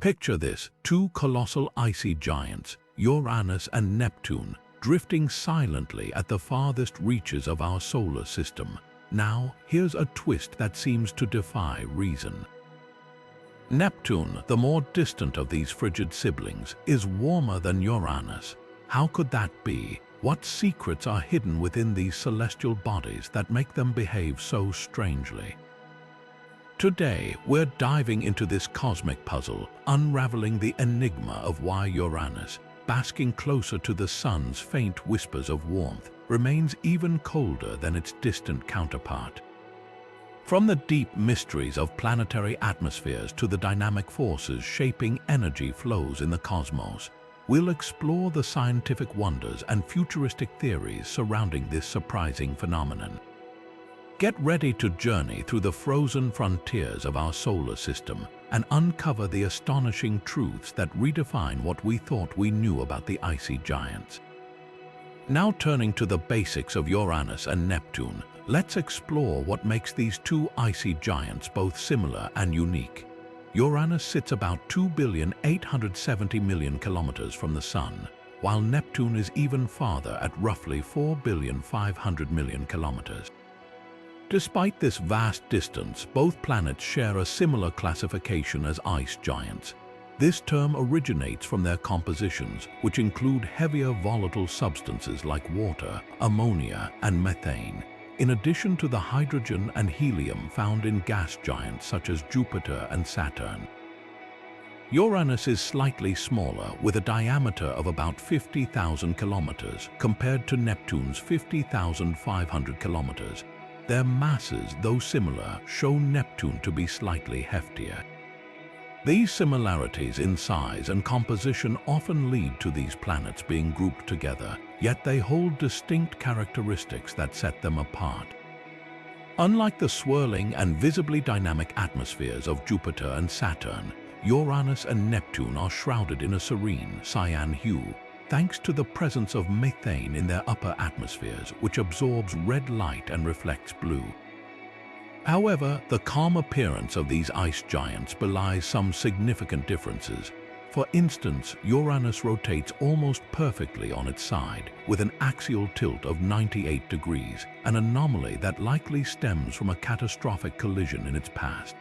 Picture this, two colossal icy giants, Uranus and Neptune, drifting silently at the farthest reaches of our solar system. Now, here's a twist that seems to defy reason. Neptune, the more distant of these frigid siblings, is warmer than Uranus. How could that be? What secrets are hidden within these celestial bodies that make them behave so strangely? Today, we're diving into this cosmic puzzle, unraveling the enigma of why Uranus, basking closer to the sun's faint whispers of warmth, remains even colder than its distant counterpart. From the deep mysteries of planetary atmospheres to the dynamic forces shaping energy flows in the cosmos, we'll explore the scientific wonders and futuristic theories surrounding this surprising phenomenon. Get ready to journey through the frozen frontiers of our solar system and uncover the astonishing truths that redefine what we thought we knew about the icy giants. Now turning to the basics of Uranus and Neptune, let's explore what makes these two icy giants both similar and unique. Uranus sits about 2,870,000,000 kilometers from the Sun, while Neptune is even farther at roughly 4,500,000,000 kilometers. Despite this vast distance, both planets share a similar classification as ice giants. This term originates from their compositions, which include heavier volatile substances like water, ammonia, and methane, in addition to the hydrogen and helium found in gas giants such as Jupiter and Saturn. Uranus is slightly smaller, with a diameter of about 50,000 kilometers compared to Neptune's 50,500 kilometers. Their masses, though similar, show Neptune to be slightly heftier. These similarities in size and composition often lead to these planets being grouped together, yet they hold distinct characteristics that set them apart. Unlike the swirling and visibly dynamic atmospheres of Jupiter and Saturn, Uranus and Neptune are shrouded in a serene cyan hue, thanks to the presence of methane in their upper atmospheres, which absorbs red light and reflects blue. However, the calm appearance of these ice giants belies some significant differences. For instance, Uranus rotates almost perfectly on its side, with an axial tilt of 98 degrees, an anomaly that likely stems from a catastrophic collision in its past.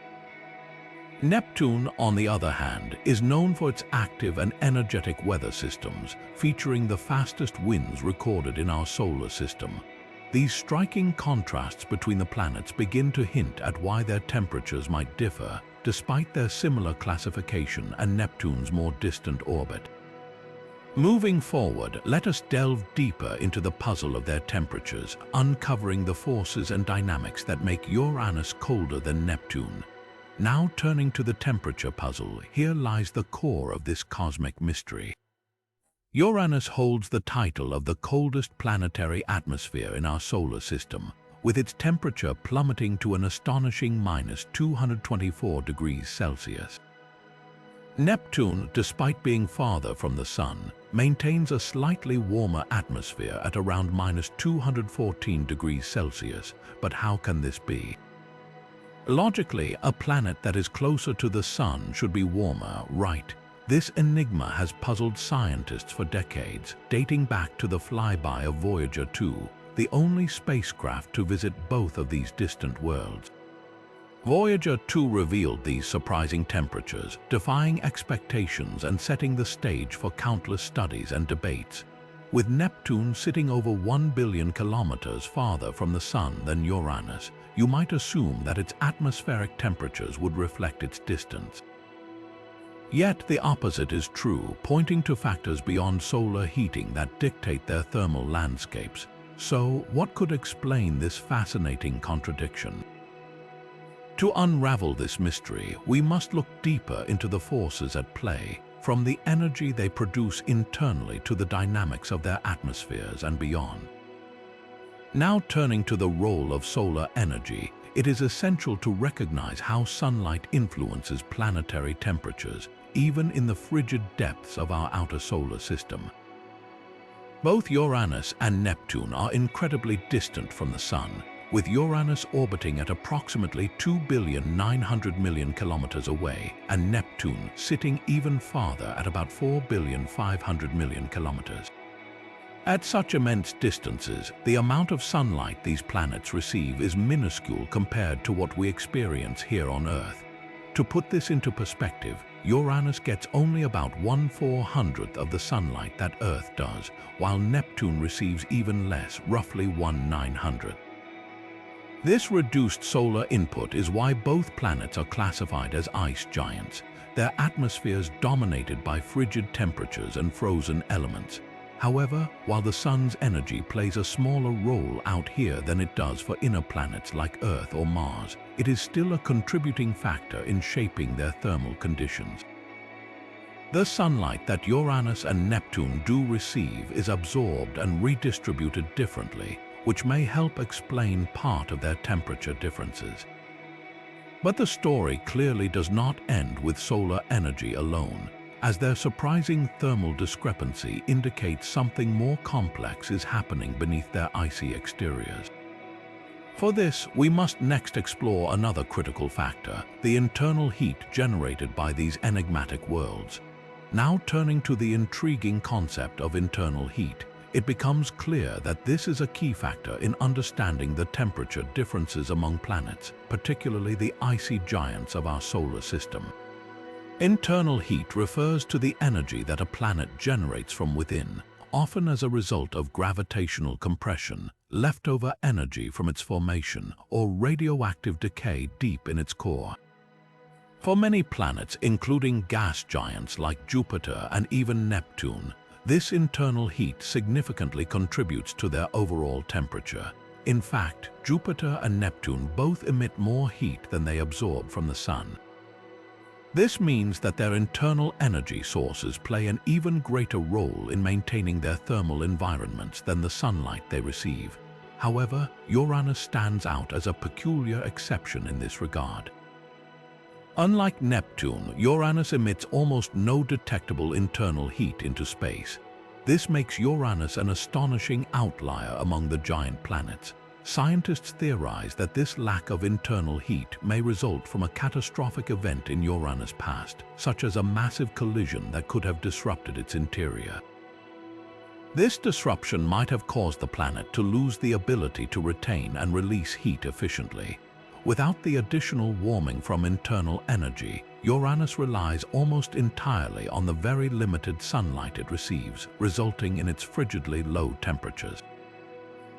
Neptune, on the other hand, is known for its active and energetic weather systems, featuring the fastest winds recorded in our solar system. These striking contrasts between the planets begin to hint at why their temperatures might differ, despite their similar classification and Neptune's more distant orbit. Moving forward, let us delve deeper into the puzzle of their temperatures, uncovering the forces and dynamics that make Uranus colder than Neptune. Now turning to the temperature puzzle, here lies the core of this cosmic mystery. Uranus holds the title of the coldest planetary atmosphere in our solar system, with its temperature plummeting to an astonishing -224 degrees Celsius. Neptune, despite being farther from the Sun, maintains a slightly warmer atmosphere at around -214 degrees Celsius. But how can this be? Logically, a planet that is closer to the Sun should be warmer, right? This enigma has puzzled scientists for decades, dating back to the flyby of Voyager 2, the only spacecraft to visit both of these distant worlds. Voyager 2 revealed these surprising temperatures, defying expectations and setting the stage for countless studies and debates. With Neptune sitting over 1 billion kilometers farther from the Sun than Uranus, you might assume that its atmospheric temperatures would reflect its distance. Yet the opposite is true, pointing to factors beyond solar heating that dictate their thermal landscapes. So, what could explain this fascinating contradiction? To unravel this mystery, we must look deeper into the forces at play, from the energy they produce internally to the dynamics of their atmospheres and beyond. Now turning to the role of solar energy, it is essential to recognize how sunlight influences planetary temperatures, even in the frigid depths of our outer solar system. Both Uranus and Neptune are incredibly distant from the Sun, with Uranus orbiting at approximately 2,900,000,000 kilometers away and Neptune sitting even farther at about 4,500,000,000 kilometers. At such immense distances, the amount of sunlight these planets receive is minuscule compared to what we experience here on Earth. To put this into perspective, Uranus gets only about 1/400th of the sunlight that Earth does, while Neptune receives even less, roughly 1/900th. This reduced solar input is why both planets are classified as ice giants, their atmospheres dominated by frigid temperatures and frozen elements. However, while the Sun's energy plays a smaller role out here than it does for inner planets like Earth or Mars, it is still a contributing factor in shaping their thermal conditions. The sunlight that Uranus and Neptune do receive is absorbed and redistributed differently, which may help explain part of their temperature differences. But the story clearly does not end with solar energy alone, as their surprising thermal discrepancy indicates something more complex is happening beneath their icy exteriors. For this, we must next explore another critical factor, the internal heat generated by these enigmatic worlds. Now turning to the intriguing concept of internal heat, it becomes clear that this is a key factor in understanding the temperature differences among planets, particularly the icy giants of our solar system. Internal heat refers to the energy that a planet generates from within, often as a result of gravitational compression, leftover energy from its formation, or radioactive decay deep in its core. For many planets, including gas giants like Jupiter and even Neptune, this internal heat significantly contributes to their overall temperature. In fact, Jupiter and Neptune both emit more heat than they absorb from the Sun. This means that their internal energy sources play an even greater role in maintaining their thermal environments than the sunlight they receive. However, Uranus stands out as a peculiar exception in this regard. Unlike Neptune, Uranus emits almost no detectable internal heat into space. This makes Uranus an astonishing outlier among the giant planets. Scientists theorize that this lack of internal heat may result from a catastrophic event in Uranus' past, such as a massive collision that could have disrupted its interior. This disruption might have caused the planet to lose the ability to retain and release heat efficiently. Without the additional warming from internal energy, Uranus relies almost entirely on the very limited sunlight it receives, resulting in its frigidly low temperatures.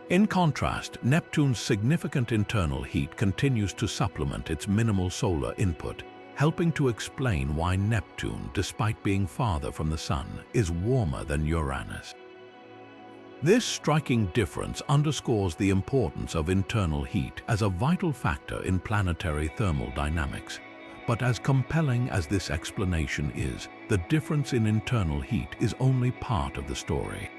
In contrast, Neptune's significant internal heat continues to supplement its minimal solar input, helping to explain why Neptune, despite being farther from the Sun, is warmer than Uranus. This striking difference underscores the importance of internal heat as a vital factor in planetary thermal dynamics. But as compelling as this explanation is, the difference in internal heat is only part of the story.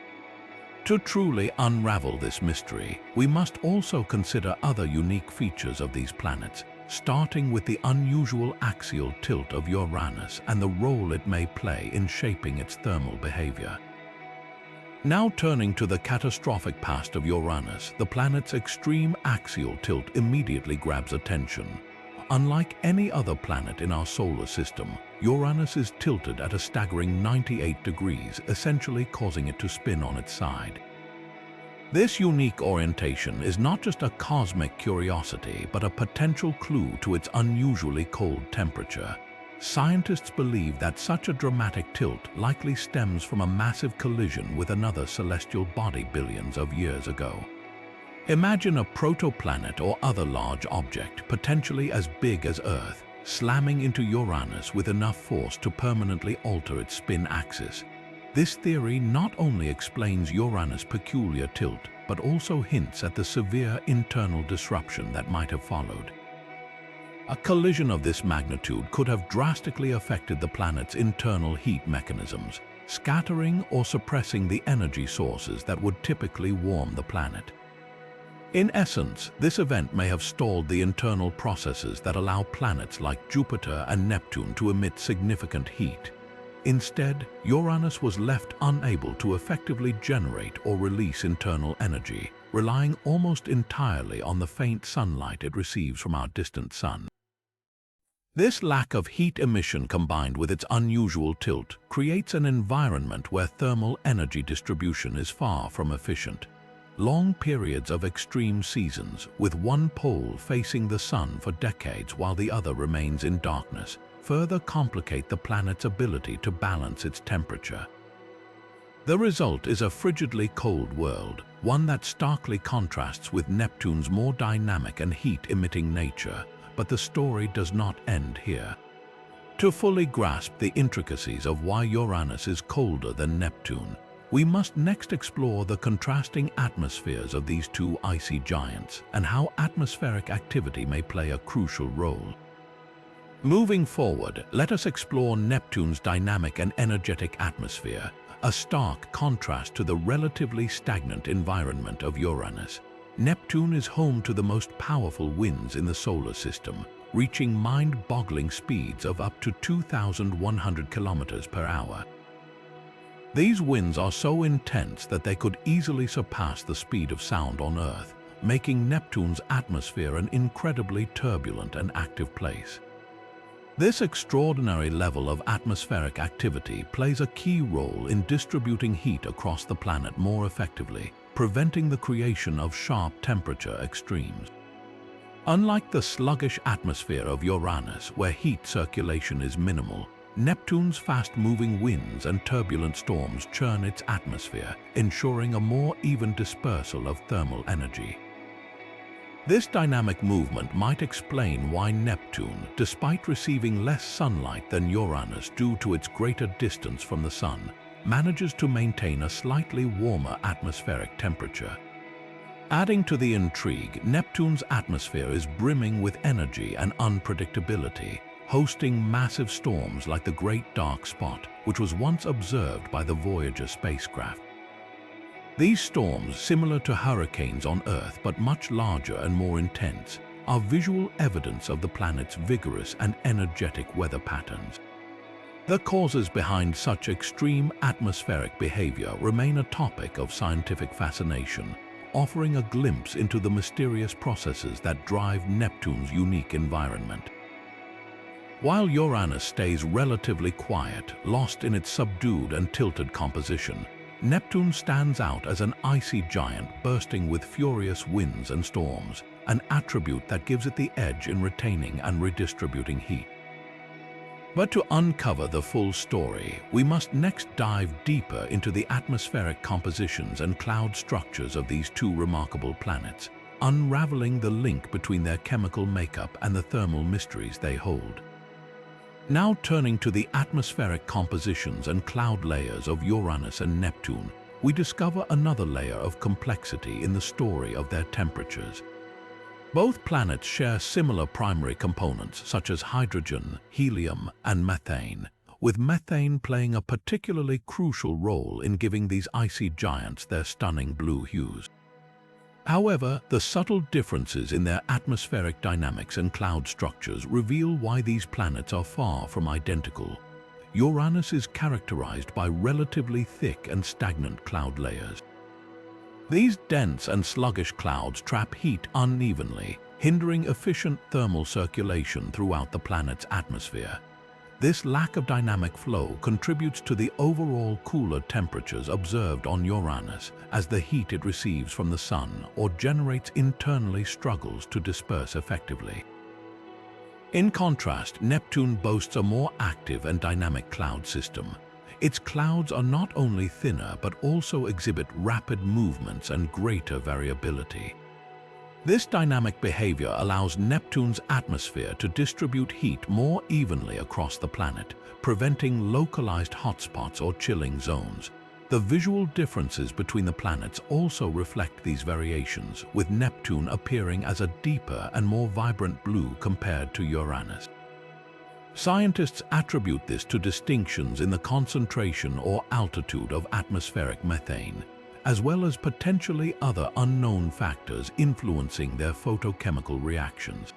To truly unravel this mystery, we must also consider other unique features of these planets, starting with the unusual axial tilt of Uranus and the role it may play in shaping its thermal behavior. Now turning to the catastrophic past of Uranus, the planet's extreme axial tilt immediately grabs attention. Unlike any other planet in our solar system, Uranus is tilted at a staggering 98 degrees, essentially causing it to spin on its side. This unique orientation is not just a cosmic curiosity, but a potential clue to its unusually cold temperature. Scientists believe that such a dramatic tilt likely stems from a massive collision with another celestial body billions of years ago. Imagine a protoplanet or other large object, potentially as big as Earth, slamming into Uranus with enough force to permanently alter its spin axis. This theory not only explains Uranus' peculiar tilt, but also hints at the severe internal disruption that might have followed. A collision of this magnitude could have drastically affected the planet's internal heat mechanisms, scattering or suppressing the energy sources that would typically warm the planet. In essence, this event may have stalled the internal processes that allow planets like Jupiter and Neptune to emit significant heat. Instead, Uranus was left unable to effectively generate or release internal energy, relying almost entirely on the faint sunlight it receives from our distant sun. This lack of heat emission combined with its unusual tilt creates an environment where thermal energy distribution is far from efficient. Long periods of extreme seasons, with one pole facing the sun for decades while the other remains in darkness, further complicate the planet's ability to balance its temperature. The result is a frigidly cold world, one that starkly contrasts with Neptune's more dynamic and heat-emitting nature, but the story does not end here. To fully grasp the intricacies of why Uranus is colder than Neptune, we must next explore the contrasting atmospheres of these two icy giants and how atmospheric activity may play a crucial role. Moving forward, let us explore Neptune's dynamic and energetic atmosphere, a stark contrast to the relatively stagnant environment of Uranus. Neptune is home to the most powerful winds in the solar system, reaching mind-boggling speeds of up to 2,100 kilometers per hour. These winds are so intense that they could easily surpass the speed of sound on Earth, making Neptune's atmosphere an incredibly turbulent and active place. This extraordinary level of atmospheric activity plays a key role in distributing heat across the planet more effectively, preventing the creation of sharp temperature extremes. Unlike the sluggish atmosphere of Uranus, where heat circulation is minimal, Neptune's fast-moving winds and turbulent storms churn its atmosphere, ensuring a more even dispersal of thermal energy. This dynamic movement might explain why Neptune, despite receiving less sunlight than Uranus due to its greater distance from the Sun, manages to maintain a slightly warmer atmospheric temperature. Adding to the intrigue, Neptune's atmosphere is brimming with energy and unpredictability, hosting massive storms like the Great Dark Spot, which was once observed by the Voyager spacecraft. These storms, similar to hurricanes on Earth but much larger and more intense, are visual evidence of the planet's vigorous and energetic weather patterns. The causes behind such extreme atmospheric behavior remain a topic of scientific fascination, offering a glimpse into the mysterious processes that drive Neptune's unique environment. While Uranus stays relatively quiet, lost in its subdued and tilted composition, Neptune stands out as an icy giant bursting with furious winds and storms, an attribute that gives it the edge in retaining and redistributing heat. But to uncover the full story, we must next dive deeper into the atmospheric compositions and cloud structures of these two remarkable planets, unraveling the link between their chemical makeup and the thermal mysteries they hold. Now turning to the atmospheric compositions and cloud layers of Uranus and Neptune, we discover another layer of complexity in the story of their temperatures. Both planets share similar primary components such as hydrogen, helium, and methane, with methane playing a particularly crucial role in giving these icy giants their stunning blue hues. However, the subtle differences in their atmospheric dynamics and cloud structures reveal why these planets are far from identical. Uranus is characterized by relatively thick and stagnant cloud layers. These dense and sluggish clouds trap heat unevenly, hindering efficient thermal circulation throughout the planet's atmosphere. This lack of dynamic flow contributes to the overall cooler temperatures observed on Uranus, as the heat it receives from the Sun or generates internally struggles to disperse effectively. In contrast, Neptune boasts a more active and dynamic cloud system. Its clouds are not only thinner but also exhibit rapid movements and greater variability. This dynamic behavior allows Neptune's atmosphere to distribute heat more evenly across the planet, preventing localized hotspots or chilling zones. The visual differences between the planets also reflect these variations, with Neptune appearing as a deeper and more vibrant blue compared to Uranus. Scientists attribute this to distinctions in the concentration or altitude of atmospheric methane, as well as potentially other unknown factors influencing their photochemical reactions.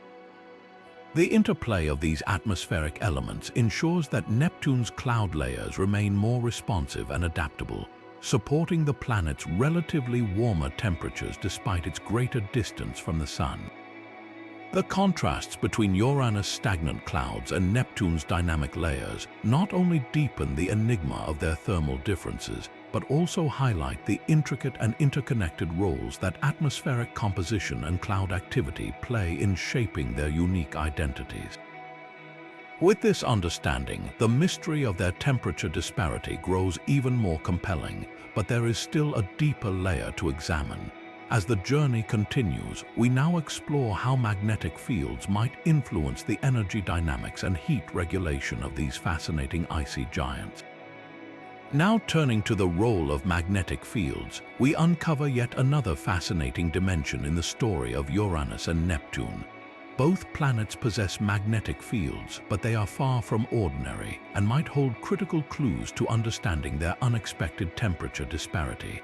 The interplay of these atmospheric elements ensures that Neptune's cloud layers remain more responsive and adaptable, supporting the planet's relatively warmer temperatures despite its greater distance from the Sun. The contrasts between Uranus' stagnant clouds and Neptune's dynamic layers not only deepen the enigma of their thermal differences, but also highlight the intricate and interconnected roles that atmospheric composition and cloud activity play in shaping their unique identities. With this understanding, the mystery of their temperature disparity grows even more compelling, but there is still a deeper layer to examine. As the journey continues, we now explore how magnetic fields might influence the energy dynamics and heat regulation of these fascinating icy giants. Now turning to the role of magnetic fields, we uncover yet another fascinating dimension in the story of Uranus and Neptune. Both planets possess magnetic fields, but they are far from ordinary and might hold critical clues to understanding their unexpected temperature disparity.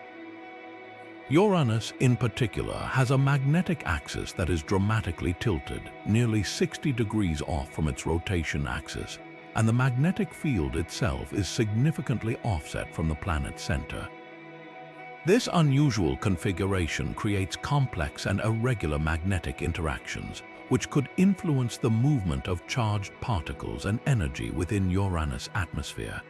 Uranus, in particular, has a magnetic axis that is dramatically tilted, nearly 60 degrees off from its rotation axis, and the magnetic field itself is significantly offset from the planet's center. This unusual configuration creates complex and irregular magnetic interactions, which could influence the movement of charged particles and energy within Uranus' atmosphere.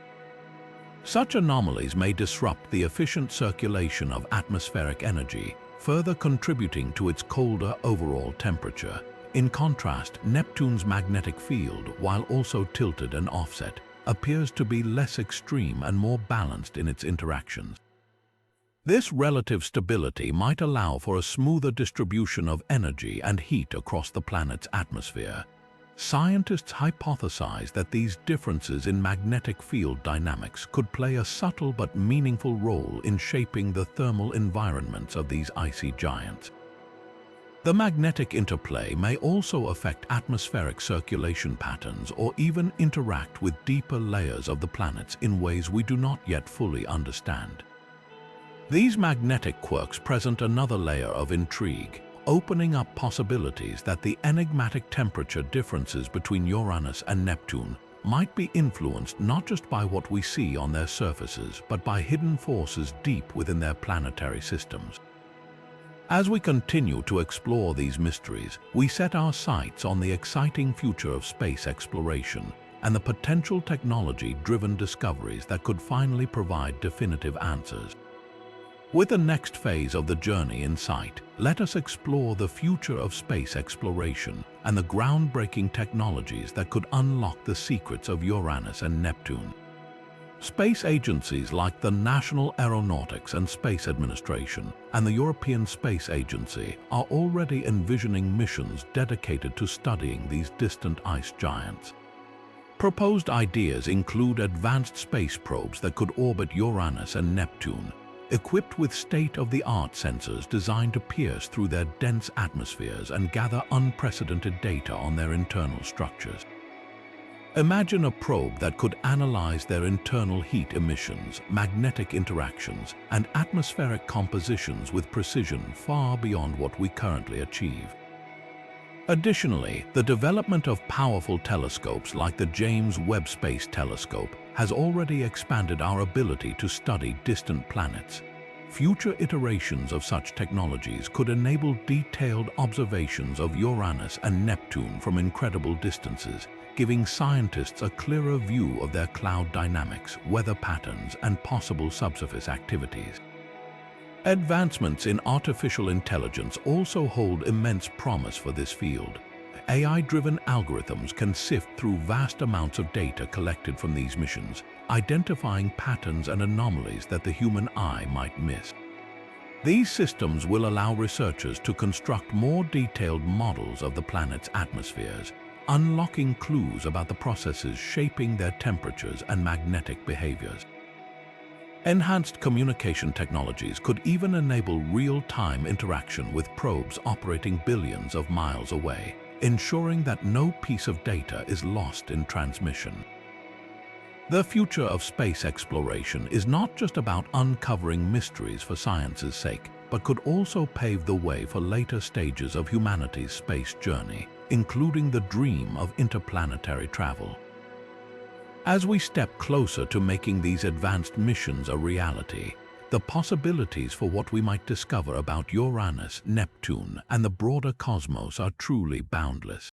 Such anomalies may disrupt the efficient circulation of atmospheric energy, further contributing to its colder overall temperature. In contrast, Neptune's magnetic field, while also tilted and offset, appears to be less extreme and more balanced in its interactions. This relative stability might allow for a smoother distribution of energy and heat across the planet's atmosphere. Scientists hypothesize that these differences in magnetic field dynamics could play a subtle but meaningful role in shaping the thermal environments of these icy giants. The magnetic interplay may also affect atmospheric circulation patterns or even interact with deeper layers of the planets in ways we do not yet fully understand. These magnetic quirks present another layer of intrigue, opening up possibilities that the enigmatic temperature differences between Uranus and Neptune might be influenced not just by what we see on their surfaces, but by hidden forces deep within their planetary systems. As we continue to explore these mysteries, we set our sights on the exciting future of space exploration and the potential technology-driven discoveries that could finally provide definitive answers. With the next phase of the journey in sight, let us explore the future of space exploration and the groundbreaking technologies that could unlock the secrets of Uranus and Neptune. Space agencies like the National Aeronautics and Space Administration and the European Space Agency are already envisioning missions dedicated to studying these distant ice giants. Proposed ideas include advanced space probes that could orbit Uranus and Neptune, equipped with state-of-the-art sensors designed to pierce through their dense atmospheres and gather unprecedented data on their internal structures. Imagine a probe that could analyze their internal heat emissions, magnetic interactions, and atmospheric compositions with precision far beyond what we currently achieve. Additionally, the development of powerful telescopes like the James Webb Space Telescope has already expanded our ability to study distant planets. Future iterations of such technologies could enable detailed observations of Uranus and Neptune from incredible distances, giving scientists a clearer view of their cloud dynamics, weather patterns, and possible subsurface activities. Advancements in artificial intelligence also hold immense promise for this field. AI-driven algorithms can sift through vast amounts of data collected from these missions, identifying patterns and anomalies that the human eye might miss. These systems will allow researchers to construct more detailed models of the planet's atmospheres, unlocking clues about the processes shaping their temperatures and magnetic behaviors. Enhanced communication technologies could even enable real-time interaction with probes operating billions of miles away, ensuring that no piece of data is lost in transmission. The future of space exploration is not just about uncovering mysteries for science's sake, but could also pave the way for later stages of humanity's space journey, including the dream of interplanetary travel. As we step closer to making these advanced missions a reality, the possibilities for what we might discover about Uranus, Neptune, and the broader cosmos are truly boundless.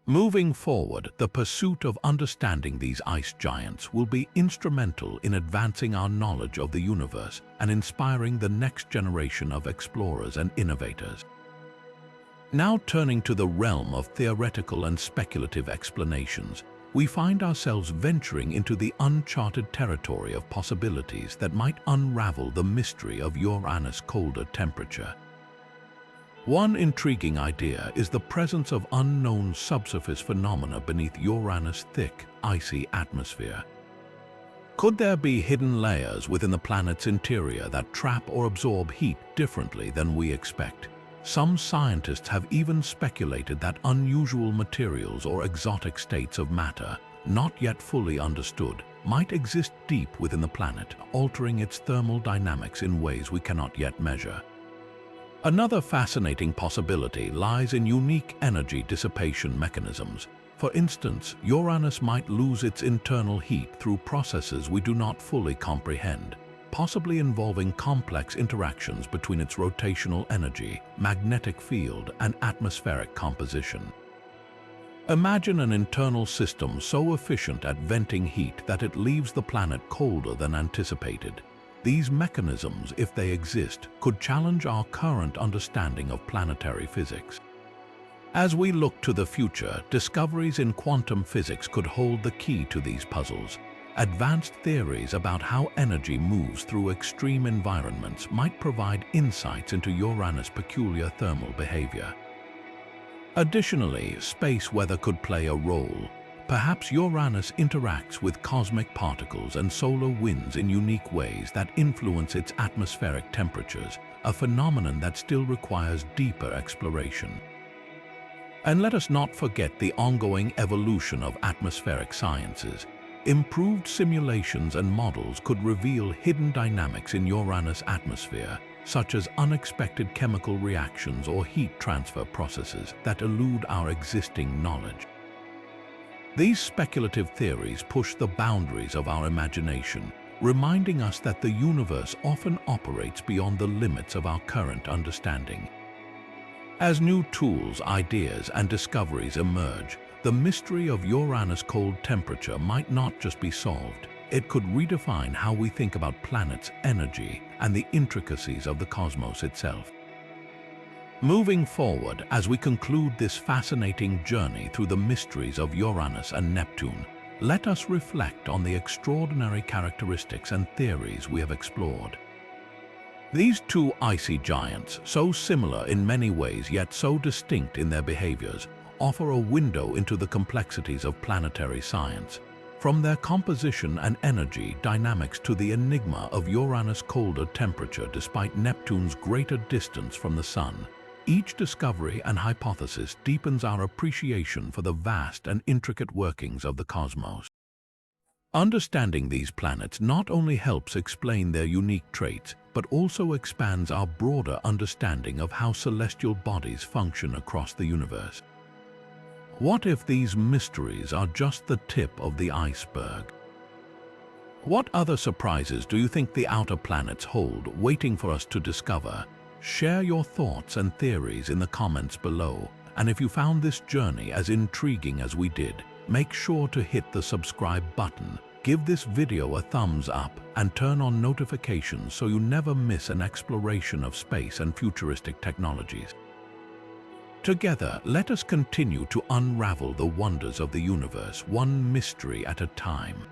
Moving forward, the pursuit of understanding these ice giants will be instrumental in advancing our knowledge of the universe and inspiring the next generation of explorers and innovators. Now turning to the realm of theoretical and speculative explanations, we find ourselves venturing into the uncharted territory of possibilities that might unravel the mystery of Uranus' colder temperature. One intriguing idea is the presence of unknown subsurface phenomena beneath Uranus' thick, icy atmosphere. Could there be hidden layers within the planet's interior that trap or absorb heat differently than we expect? Some scientists have even speculated that unusual materials or exotic states of matter, not yet fully understood, might exist deep within the planet, altering its thermal dynamics in ways we cannot yet measure. Another fascinating possibility lies in unique energy dissipation mechanisms. For instance, Uranus might lose its internal heat through processes we do not fully comprehend, possibly involving complex interactions between its rotational energy, magnetic field, and atmospheric composition. Imagine an internal system so efficient at venting heat that it leaves the planet colder than anticipated. These mechanisms, if they exist, could challenge our current understanding of planetary physics. As we look to the future, discoveries in quantum physics could hold the key to these puzzles. Advanced theories about how energy moves through extreme environments might provide insights into Uranus' peculiar thermal behavior. Additionally, space weather could play a role. Perhaps Uranus interacts with cosmic particles and solar winds in unique ways that influence its atmospheric temperatures, a phenomenon that still requires deeper exploration. And let us not forget the ongoing evolution of atmospheric sciences. Improved simulations and models could reveal hidden dynamics in Uranus' atmosphere, such as unexpected chemical reactions or heat transfer processes that elude our existing knowledge. These speculative theories push the boundaries of our imagination, reminding us that the universe often operates beyond the limits of our current understanding. As new tools, ideas, and discoveries emerge, the mystery of Uranus' cold temperature might not just be solved. It could redefine how we think about planets, energy, and the intricacies of the cosmos itself. Moving forward, as we conclude this fascinating journey through the mysteries of Uranus and Neptune, let us reflect on the extraordinary characteristics and theories we have explored. These two icy giants, so similar in many ways yet so distinct in their behaviors, offer a window into the complexities of planetary science. From their composition and energy dynamics to the enigma of Uranus' colder temperature despite Neptune's greater distance from the Sun, each discovery and hypothesis deepens our appreciation for the vast and intricate workings of the cosmos. Understanding these planets not only helps explain their unique traits, but also expands our broader understanding of how celestial bodies function across the universe. What if these mysteries are just the tip of the iceberg? What other surprises do you think the outer planets hold, waiting for us to discover? Share your thoughts and theories in the comments below, and if you found this journey as intriguing as we did, make sure to hit the subscribe button, give this video a thumbs up, and turn on notifications so you never miss an exploration of space and futuristic technologies. Together, let us continue to unravel the wonders of the universe, one mystery at a time.